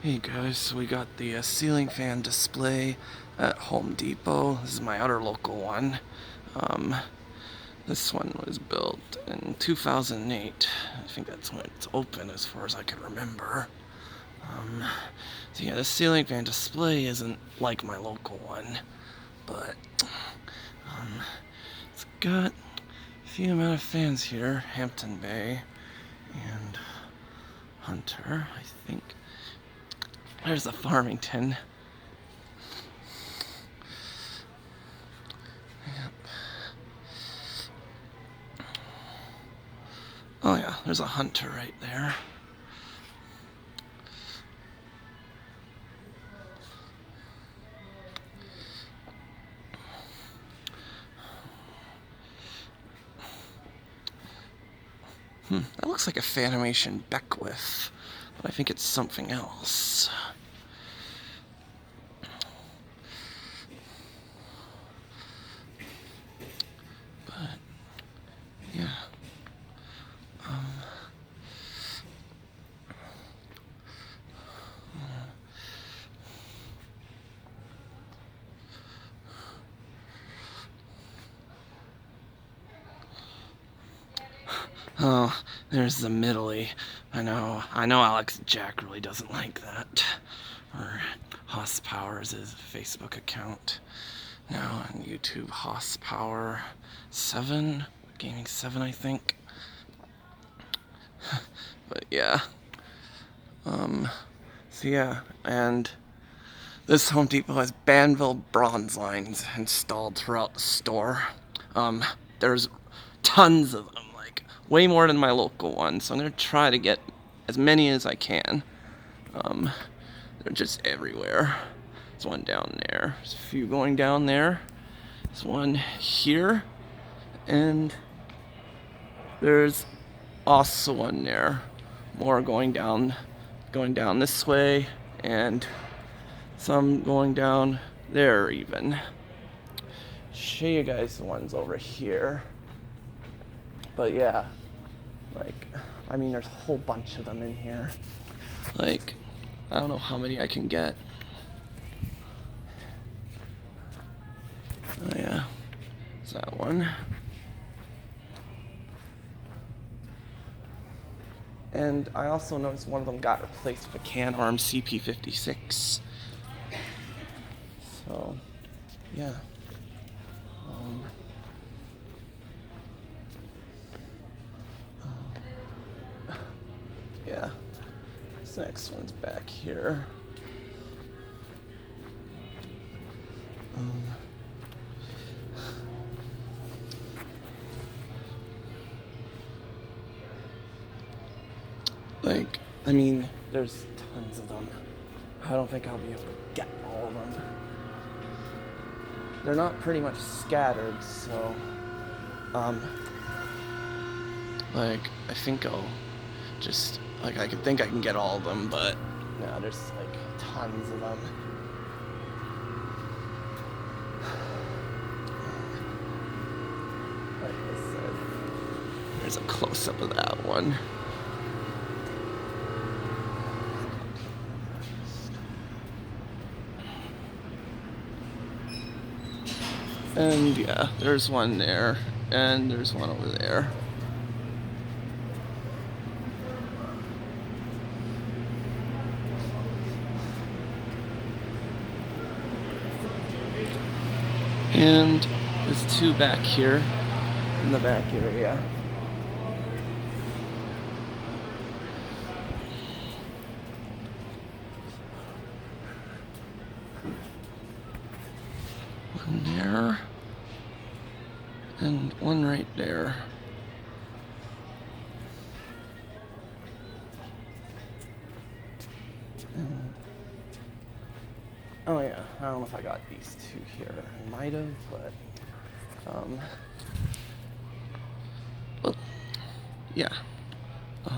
Hey guys, so we got the ceiling fan display at Home Depot. This is my other local one. This one was built in 2008. I think that's when it's open as far as I can remember. So yeah, this ceiling fan display isn't like my local one, but it's got a few amount of fans here. Hampton Bay and Hunter, I think. There's the Farmington. Yep. Oh yeah, there's a Hunter right there. That looks like a Fanimation Beckwith, but I think it's something else. But, yeah. Oh, there's the middly. I know Alex Jack really doesn't like that. Or Hoss Power is his Facebook account. Now on YouTube, Hoss Power 7, Gaming 7, I think. But yeah. So yeah, and this Home Depot has Banvil Bronze Lines installed throughout the store. There's tons of them, like way more than my local one, so I'm gonna try to get as many as I can. They're just everywhere. There's one down there. There's a few going down there. There's one here, and there's also one there. More going down this way, and some going down there even. Show you guys the ones over here. But yeah, like, I mean, there's a whole bunch of them in here. Like, I don't know how many I can get. Oh yeah, it's that one. And I also noticed one of them got replaced with a Canarm CP56. So, yeah. Yeah. This next one's back here. Like, I mean, there's tons of them. I don't think I'll be able to get all of them. They're not pretty much scattered, so, like, I think I'll just, like, I can get all of them, but, no, there's, like, tons of them. Like I said, there's a close-up of that one. And yeah, there's one there, and there's one over there. And there's two back here in the back area. One there, and one right there. And, oh yeah, I don't know if I got these two here. I might have, but well, yeah. I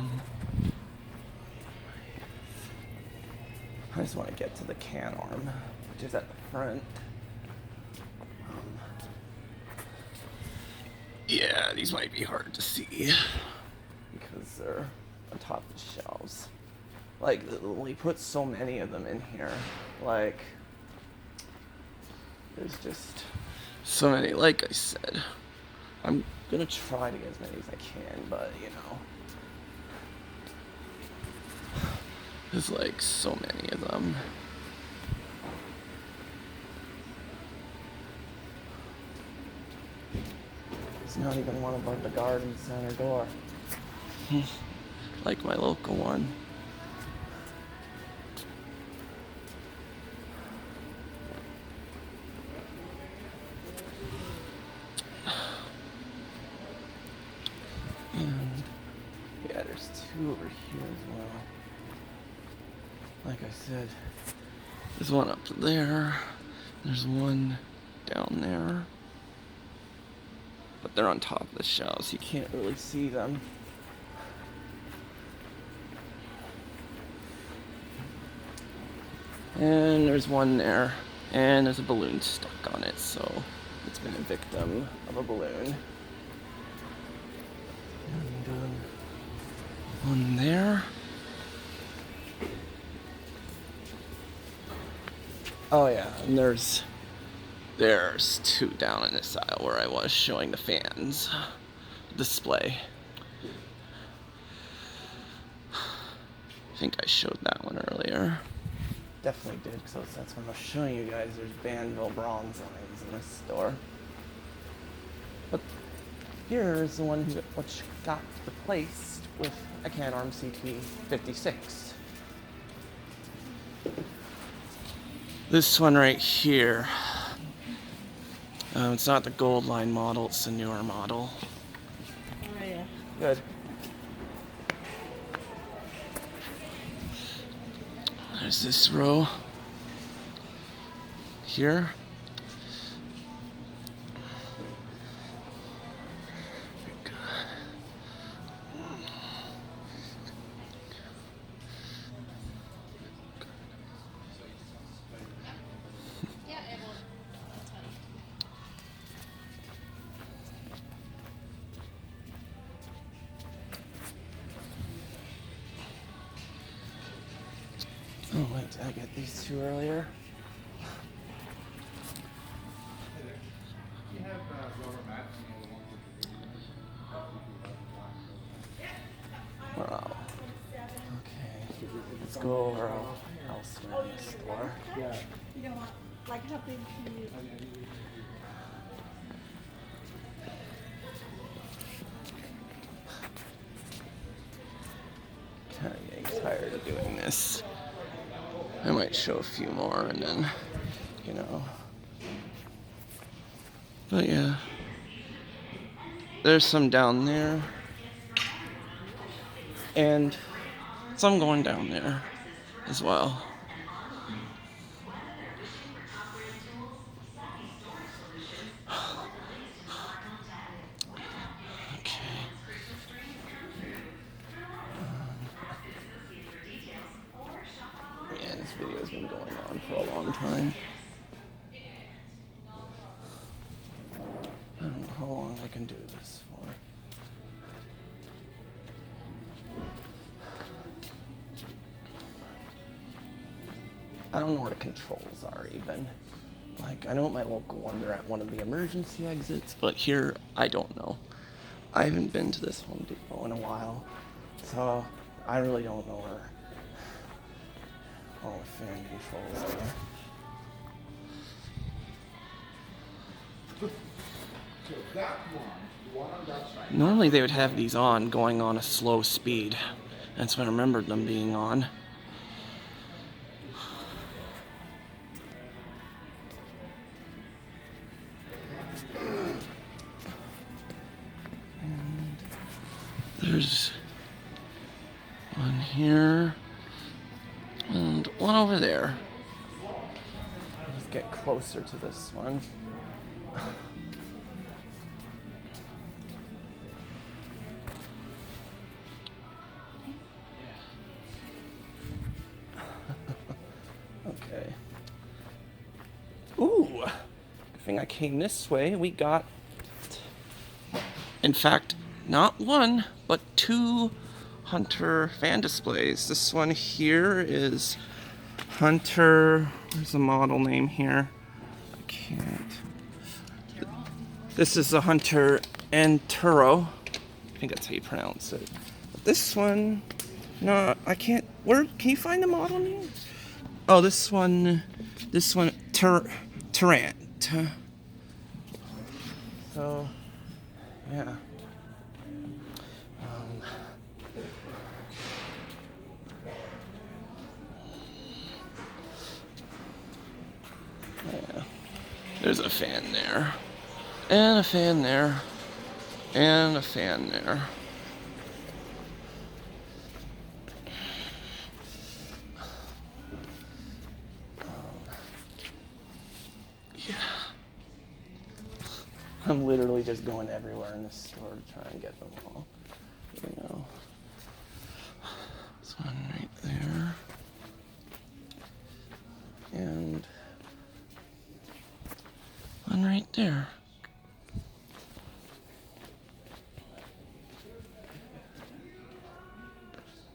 just want to get to the Canarm, which is at the front. Yeah, these might be hard to see because they're on top of the shelves. Like, we put so many of them in here. Like, there's just so many. Like I said, I'm gonna try to get as many as I can, but you know, there's like so many of them. There's not even one above the garden center door. Like my local one. And yeah, there's two over here as well. Like I said, there's one up there. There's one down there. But they're on top of the shelves. You can't really see them. And there's one there. And there's a balloon stuck on it, so it's been a victim of a balloon. And one there. Oh yeah, and there's two down in this aisle where I was showing the fans display. I think I showed that one earlier. Definitely did, because that's when I was showing you guys there's Banvil Bronze Lines in this store. But here's the one which got replaced with a Canarm CP56. This one right here. It's not the gold line model, it's the newer model. Oh yeah. Good. There's this row here. Oh wait, did I get these two earlier? Wow. Okay, let's go over elsewhere in the store. You don't want, like, how big can you? Kind of getting tired of doing this. I might show a few more and then, you know. But yeah. There's some down there. And some going down there as well. Okay. Yeah, this video's been going on for a long time. I don't know how long I can do this for. I don't know where the controls are even. Like, I know at my local one, they're at one of the emergency exits, but here, I don't know. I haven't been to this Home Depot in a while, so I really don't know where all the fan controls are. Normally they would have these on, going on a slow speed. That's when I remembered them being on. And there's one here and one over there. Let's get closer to this one. Okay. Ooh, good thing I came this way. We got, in fact, not one, but two Hunter fan displays. This one here is Hunter. Where's the model name here? I can't. This is the Hunter Enturo. I think that's how you pronounce it. But this one, no, I can't. Where can you find the model name? Oh, this one, Tarrant. So, yeah. Yeah. There's a fan there, and a fan there, and a fan there. Yeah. I'm literally just going everywhere in this store to try and get them all. You know. This one right there. And one right there.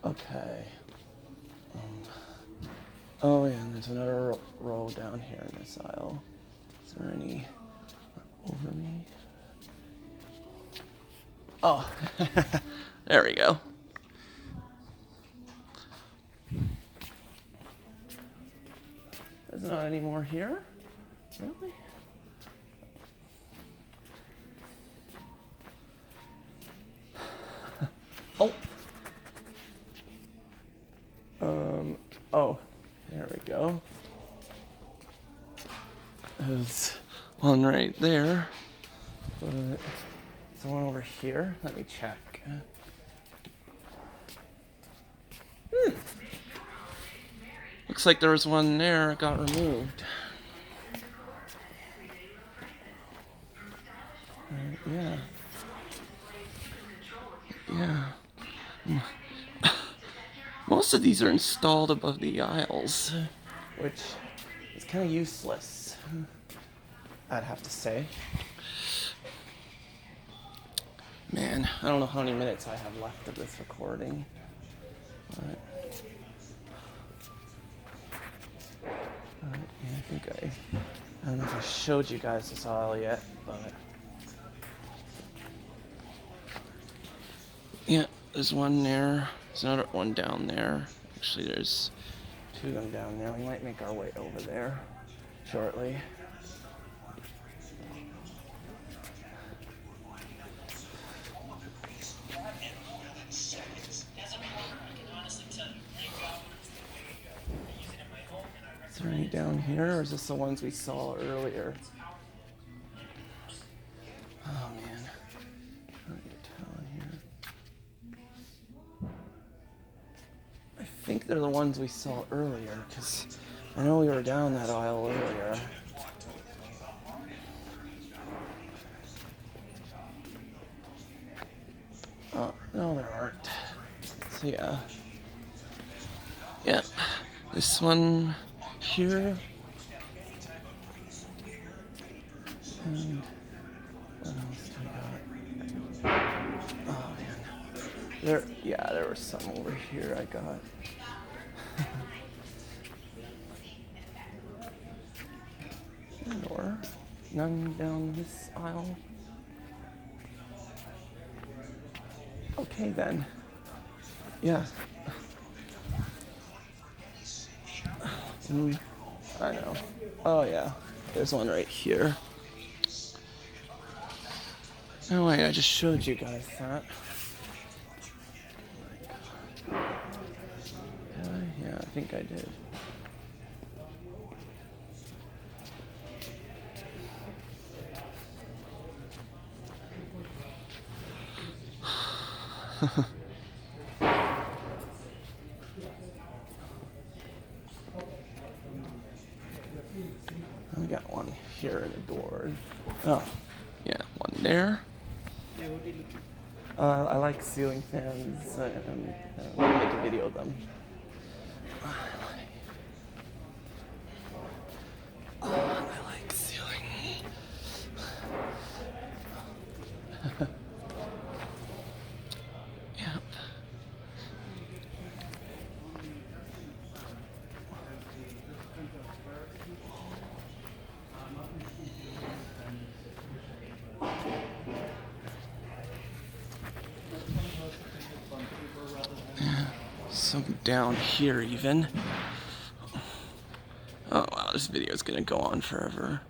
Okay. Oh yeah, and there's another row down here in this aisle. Is there any over me? Oh, there we go. There's not any more here? Really? Oh. Oh, there we go. There's one right there. But there's one over here. Let me check. Looks like there was one there. It got removed. Yeah. Yeah. Most of these are installed above the aisles, which is kind of useless, I'd have to say. Man, I don't know how many minutes I have left of this recording. But, yeah, I don't know if I showed you guys this aisle yet, but yeah, there's one there. There's another one down there. Actually, there's two of them down there. We might make our way over there shortly. Is there any down here, or is this the ones we saw earlier? Oh man, hard to tell here. I think they're the ones we saw earlier, because I know we were down that aisle earlier. Oh, no, there aren't. So yeah. Yeah, this one here. And what else do we got? Oh man. There was some over here I got. Or none down this aisle. Okay then. Yeah. I know. Oh yeah. There's one right here. Oh wait, I just showed you guys that. Yeah, I think I did. We got one here in the door. Oh, yeah, one there. I like ceiling fans and make a video of them. I like ceiling. Yep. some down here even. Oh wow, this video is gonna go on forever.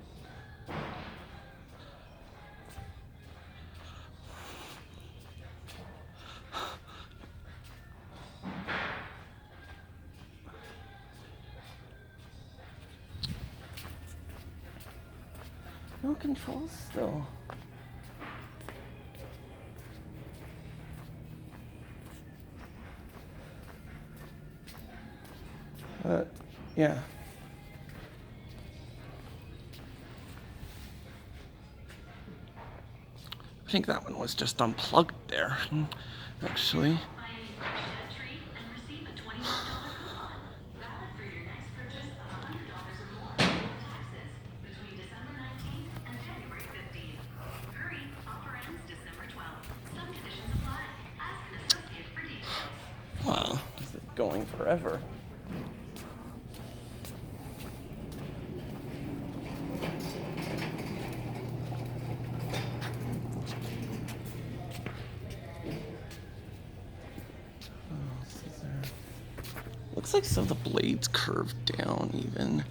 No controls still. Yeah. I think that one was just unplugged there, actually. Wow, this is going forever. Looks like some of the blades curved down even.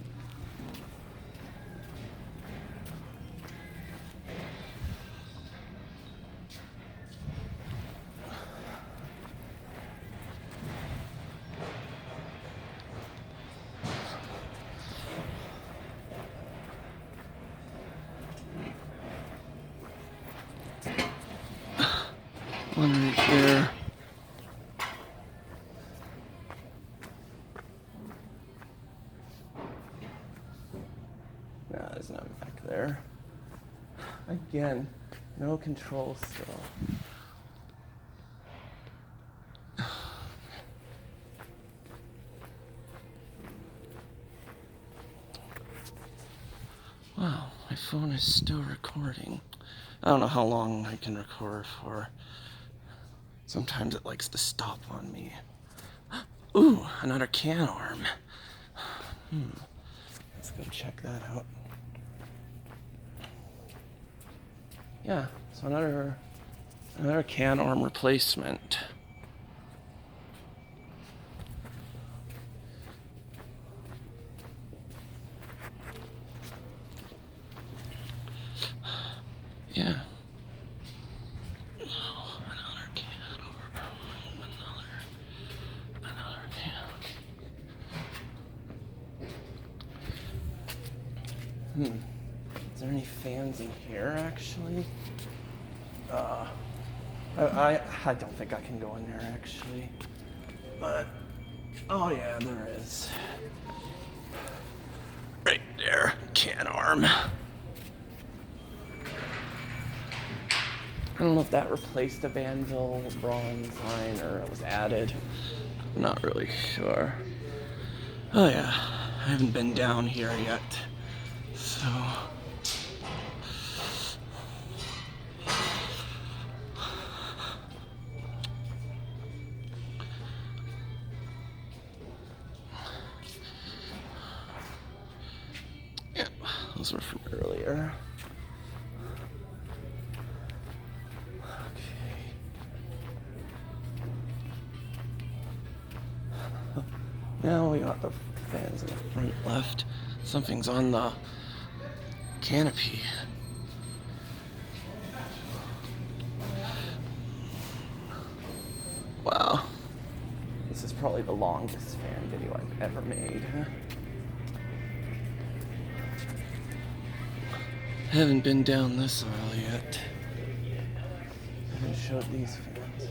One right there. No, there's none back there. Again, no control still. Wow, my phone is still recording. I don't know how long I can record for. Sometimes it likes to stop on me. Ooh, another Canarm. Let's go check that out. Yeah, so another Canarm replacement. Yeah. Oh, another Canarm. Another Canarm. Is there any fans in here, actually? I don't think I can go in there, actually. But, oh yeah, there is. Right there, Canarm. I don't know if that replaced a Banvil Bronze Line or it was added. I'm not really sure. Oh yeah, I haven't been down here yet. So... yeah, those were from earlier. Now we got the fans in the front left. Something's on the canopy. Wow. This is probably the longest fan video I've ever made. Haven't been down this aisle yet. Haven't showed these fans.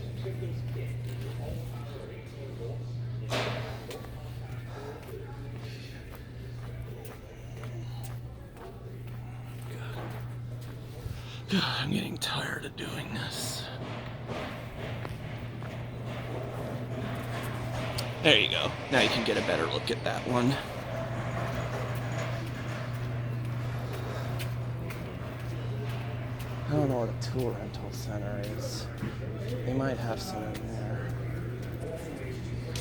God, I'm getting tired of doing this. There you go. Now you can get a better look at that one. I don't know what a tool rental center is. They might have some in there.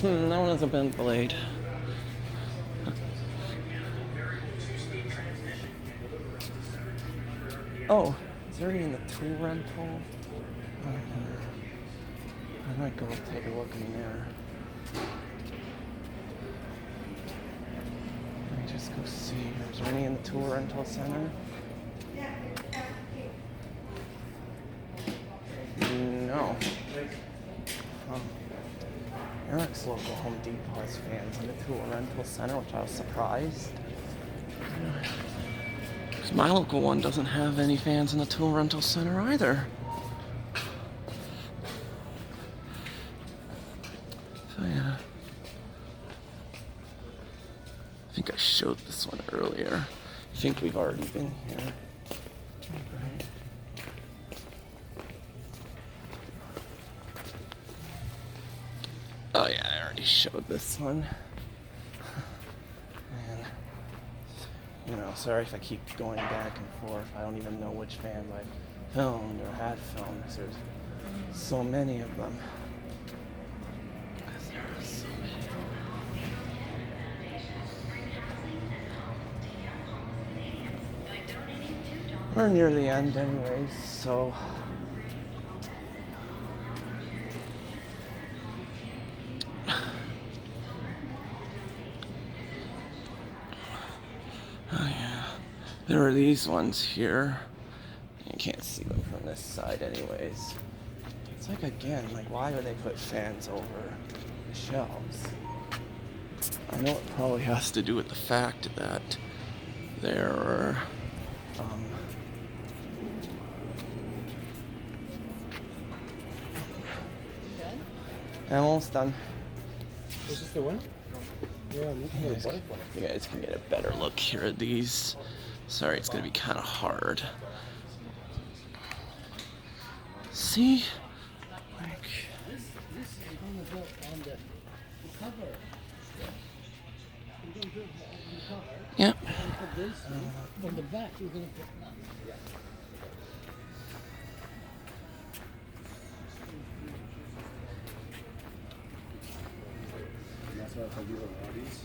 That one has a bent blade. Oh, is there any in the tool rental? I might go take a look in there. in the tool rental center? No. Huh. Eric's local Home Depot has fans in the tool rental center, which I was surprised. 'Cause my local one doesn't have any fans in the tool rental center either. So yeah. I think I showed this one earlier. I think we've already been here. Right. Oh yeah, I already showed this one. And, you know, sorry if I keep going back and forth. I don't even know which fans I filmed or had filmed, because there's so many of them. We're near the end anyways, so oh yeah, there are these ones here. You can't see them from this side anyways. It's like, again, like, why would they put fans over the shelves? I know it probably has to do with the fact that there are I'm almost done. Is this the one? Yeah, I'm looking at the butterfly. You guys can get a better look here at these. Sorry, it's gonna be kind of hard. See? Like, This is going to go on the cover. You're going to do it on the cover. yep. And put this on the back. You're going to put. Yeah. And that's why I do all these.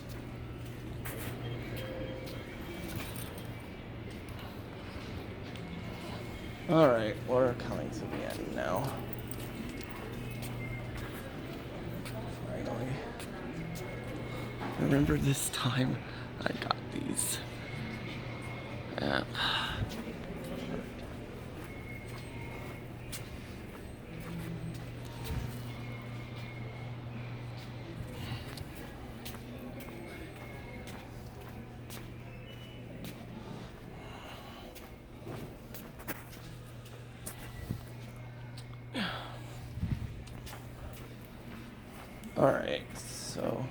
Alright, we're coming to the end now. Finally. Remember this time I got these. Yeah. Alright, so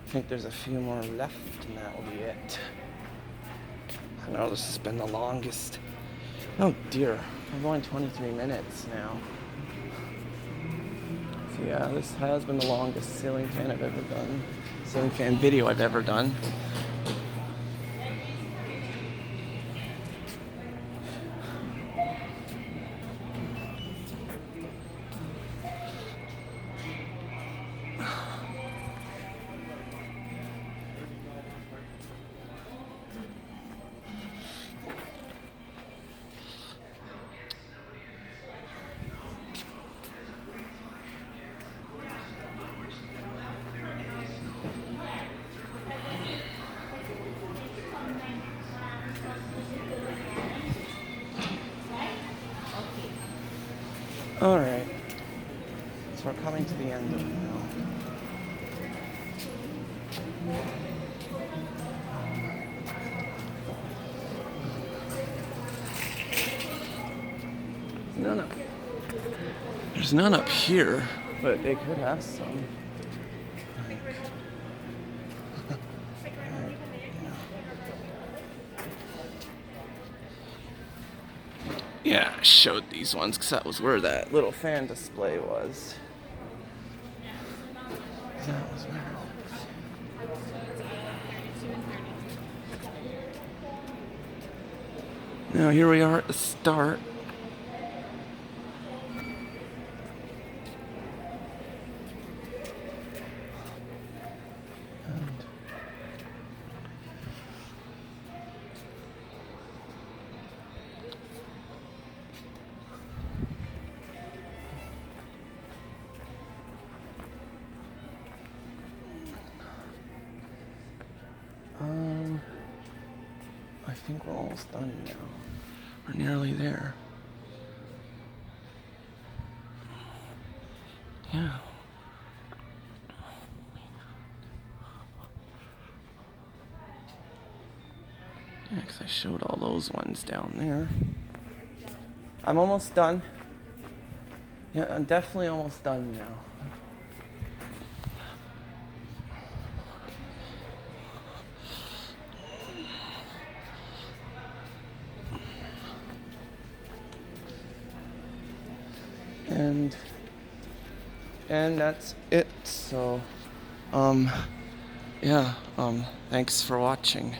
I think there's a few more left and that will be it. I know this has been the longest. Oh dear, I'm going 23 minutes now. So yeah, this has been the longest ceiling fan I've ever done. Ceiling fan video I've ever done. Alright, so we're coming to the end of it now. None up. There's none up here, but they could have some. Yeah, I showed these ones because that was where that little fan display was. That was where. Now here we are at the start. I think we're almost done now. We're nearly there. Yeah. Yeah, 'cause I showed all those ones down there. I'm almost done. Yeah, I'm definitely almost done now. And that's it. So, yeah, thanks for watching.